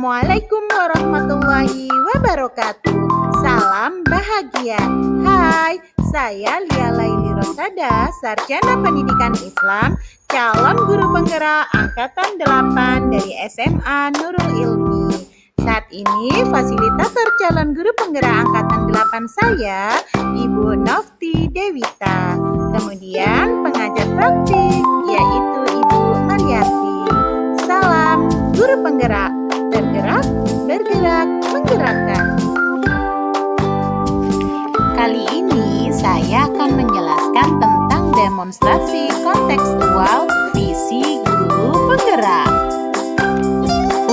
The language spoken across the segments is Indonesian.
Assalamualaikum warahmatullahi wabarakatuh. Salam bahagia. Hai, saya Lia Laili Rosada, Sarjana Pendidikan Islam, calon guru penggerak angkatan 8 dari SMA Nurul Ilmi. Saat ini fasilitator calon guru penggerak angkatan 8 saya, Ibu Nofti Dewita. Kemudian pengajar praktik, yaitu Ibu Mariati. Salam guru penggerak, bergerak, bergerak, menggerakkan. Kali ini saya akan menjelaskan tentang demonstrasi kontekstual visi guru penggerak.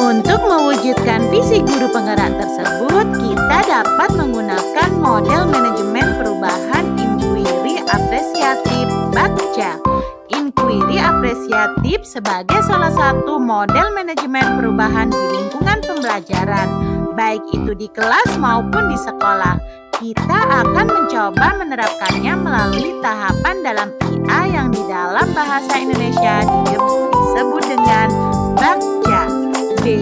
Untuk mewujudkan visi guru penggerak tersebut, kita dapat menggunakan model manajemen perubahan inquiry apresiatif BACCA. Inquiry apresiatif sebagai salah satu model manajemen perubahan di lingkungan pembelajaran, baik itu di kelas maupun di sekolah. Kita akan mencoba menerapkannya melalui tahapan dalam IA yang di dalam bahasa Indonesia disebut dengan BACCA. B.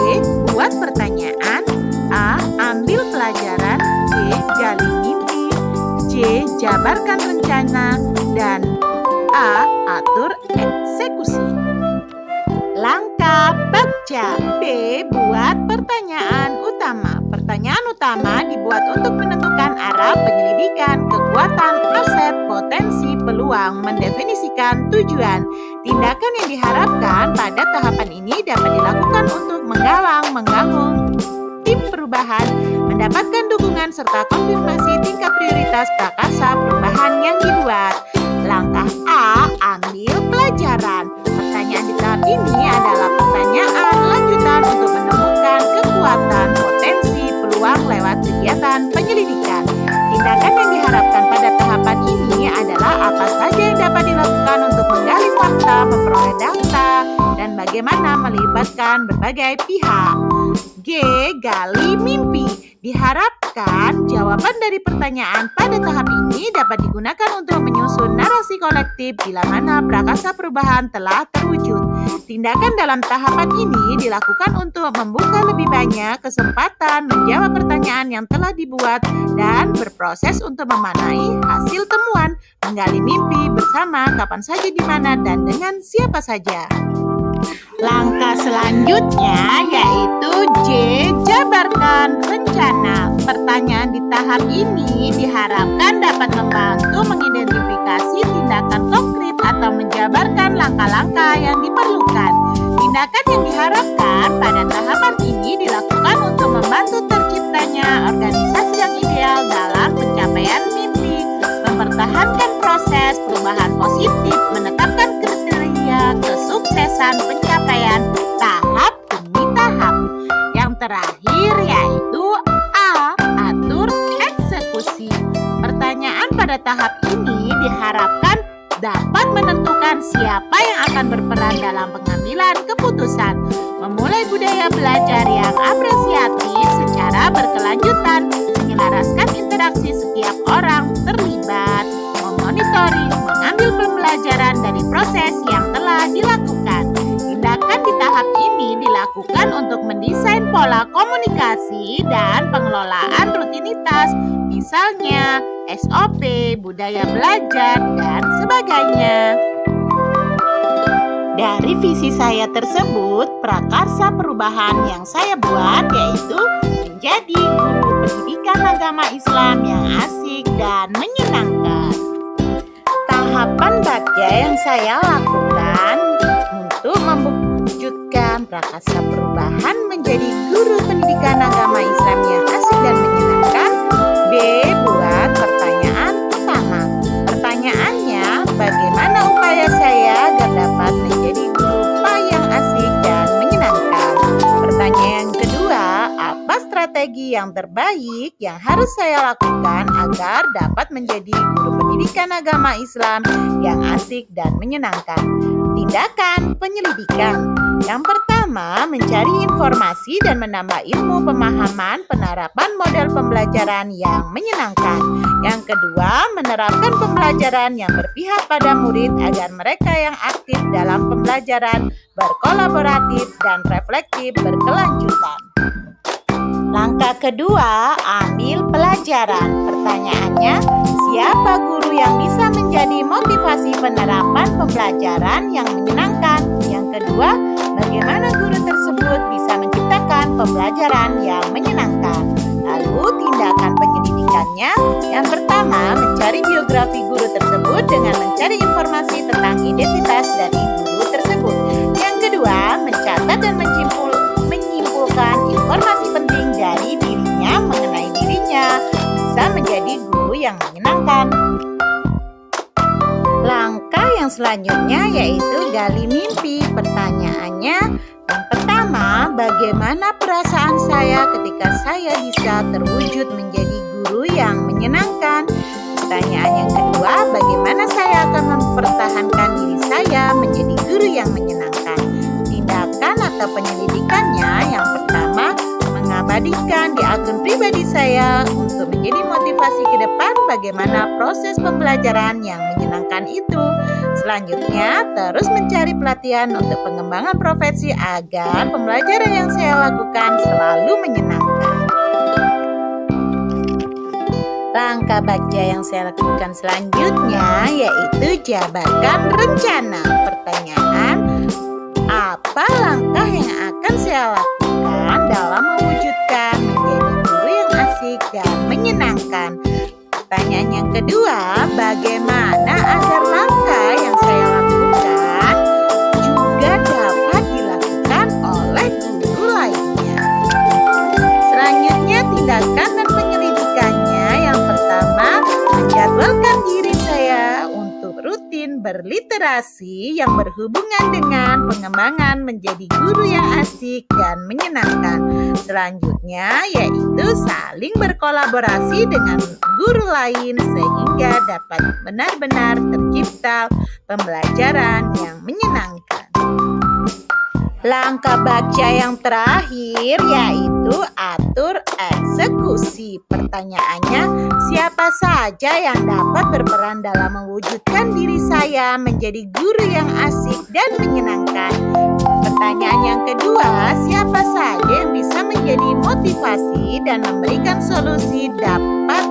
Buat pertanyaan. A. Ambil pelajaran. B. Gali mimpi. C. Jabarkan rencana. Dan A. Atur eksekusi. Langkah BACCA. B. Buat pertanyaan utama. Pertanyaan utama dibuat untuk menentukan arah penyelidikan, kekuatan, aset, potensi, peluang, mendefinisikan tujuan. Tindakan yang diharapkan pada tahapan ini dapat dilakukan untuk menggalang, menggabung tim perubahan, mendapatkan dukungan serta konfirmasi tingkat prioritas prakarsa perubahan yang dibuat. Langkah A. Ambil pelajaran. Pertanyaan di tahap ini adalah pertanyaan lanjutan untuk menemukan kekuatan, potensi, peluang lewat kegiatan penyelidikan. Tindakan yang diharapkan pada tahapan ini adalah apa saja yang dapat dilakukan untuk menggali fakta, memperoleh data, dan bagaimana melibatkan berbagai pihak. G. Gali mimpi. Diharapkan jawaban dari pertanyaan pada tahap ini dapat digunakan untuk menyusun narasi kolektif bila mana prakarsa perubahan telah terwujud. Tindakan dalam tahapan ini dilakukan untuk membuka lebih banyak kesempatan menjawab pertanyaan yang telah dibuat dan berproses untuk memanai hasil temuan, menggali mimpi bersama kapan saja, di mana, dan dengan siapa saja. Langkah selanjutnya yaitu J. Jabarkan rencana. Pertanyaan di tahap ini diharapkan dapat membantu mengidentifikasi tindakan konkret atau menjabarkan langkah-langkah yang diperlukan. Tindakan yang diharapkan pada tahapan ini dilakukan untuk membantu terciptanya organisasi yang ideal dalam pencapaian mimpi, mempertahankan proses perubahan positif, menetapkan kriteria kesuksesan pencapaian tahap demi tahap. Yang terakhir yaitu A. Atur eksekusi. Pertanyaan pada tahap ini diharapkan dapat menentukan siapa yang akan berperan dalam pengambilan keputusan, memulai budaya belajar yang apresiatif secara berkelanjutan, menyelaraskan interaksi setiap orang terlibat, memonitoring, mengambil pembelajaran dari proses yang telah dilakukan. Tindakan di tahap ini dilakukan untuk mendesain pola komunikasi dan pengelolaan rutinitas, misalnya SOP, budaya belajar, dan sebagainya. Dari visi saya tersebut, prakarsa perubahan yang saya buat yaitu menjadi guru pendidikan agama Islam yang asik dan menyenangkan. Tahapan BACCA yang saya lakukan untuk mewujudkan prakarsa perubahan menjadi guru pendidikan agama Islam yang asik dan menyenangkan. B. Buat pertanyaan utama. Pertanyaannya, bagaimana upaya saya agar dapat menjadi guru yang asik dan menyenangkan? Pertanyaan kedua, apa strategi yang terbaik yang harus saya lakukan agar dapat menjadi guru pendidikan agama Islam yang asik dan menyenangkan? Tindakan penyelidikan. Yang pertama, mencari informasi dan menambah ilmu pemahaman penerapan model pembelajaran yang menyenangkan. Yang kedua, menerapkan pembelajaran yang berpihak pada murid agar mereka yang aktif dalam pembelajaran berkolaboratif dan reflektif berkelanjutan. Langkah kedua, ambil pelajaran. Pertanyaannya, siapa guru yang bisa menjadi motivasi penerapan pembelajaran yang menyenangkan? Yang kedua, bagaimana guru tersebut bisa menciptakan pembelajaran yang menyenangkan? Lalu, tindakan penyelidikannya. Yang pertama, mencari biografi guru tersebut dengan mencari informasi tentang identitas dari guru tersebut. Yang kedua, mencatat dan menyimpulkan informasi penting dari dirinya mengenai dirinya bisa menjadi guru yang menyenangkan. Langkah yang selanjutnya yaitu gali mimpi. Pertanyaannya, yang pertama, bagaimana perasaan saya ketika saya bisa terwujud menjadi guru yang menyenangkan? Pertanyaan yang kedua, bagaimana saya akan mempertahankan diri saya menjadi guru yang menyenangkan? Tindakan atau penyelidikannya, yang pertama, mengabadikan di akun pribadi saya untuk menjadi motivasi ke depan bagaimana proses pembelajaran yang menyenangkan itu. Selanjutnya, terus mencari pelatihan untuk pengembangan profesi agar pembelajaran yang saya lakukan selalu menyenangkan. Langkah baca yang saya lakukan selanjutnya yaitu jabarkan rencana. Pertanyaan, apa langkah yang akan saya lakukan dalam mewujudkan menjadi guru yang asik dan menyenangkan? Pertanyaan yang kedua, bagaimana agar langkah yang saya lakukan juga dapat dilakukan oleh guru lainnya? Selanjutnya, tindakan dan penyelidikannya. Yang pertama, menjadwalkan diri saya untuk rutin berliterasi yang berhubungan dengan pengembangan menjadi guru yang asik dan menyenangkan. Selanjutnya yaitu saling berkolaborasi dengan guru lain sehingga dapat benar-benar tercipta pembelajaran yang menyenangkan. Langkah baca yang terakhir yaitu atur eksekusi. Pertanyaannya, siapa saja yang dapat berperan dalam mewujudkan diri saya menjadi guru yang asik dan menyenangkan? Pertanyaan yang kedua, siapa saja yang bisa menjadi motivasi dan memberikan solusi dapat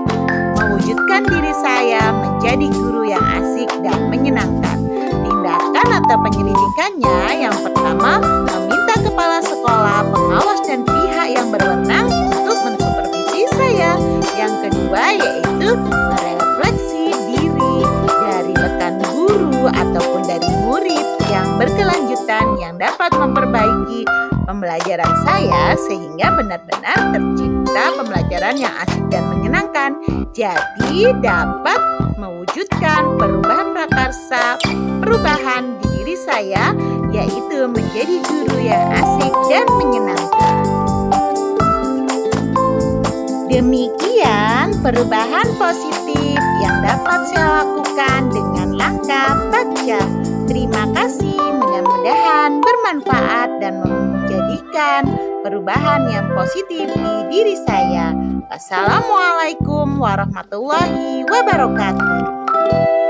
mewujudkan diri saya menjadi guru yang asik dan menyenangkan? Tindakan atau penyelidikannya, yang pertama, meminta kepala sekolah, pengawas dan pihak yang berwenang untuk mensupervisi saya. Yang kedua yaitu merefleksi diri dari rekan guru ataupun dari murid yang berkelanjutan yang dapat memperbaiki pembelajaran saya sehingga benar-benar tercipta pembelajaran yang asik dan menyenangkan. Jadi dapat mewujudkan perubahan prakarsa, perubahan di diri saya yaitu menjadi guru yang asik dan menyenangkan. Demikian perubahan positif yang dapat saya lakukan dengan langkah baca. Terima kasih, mudah-mudahan bermanfaat dan menjadikan perubahan yang positif di diri saya. Wassalamualaikum warahmatullahi wabarakatuh.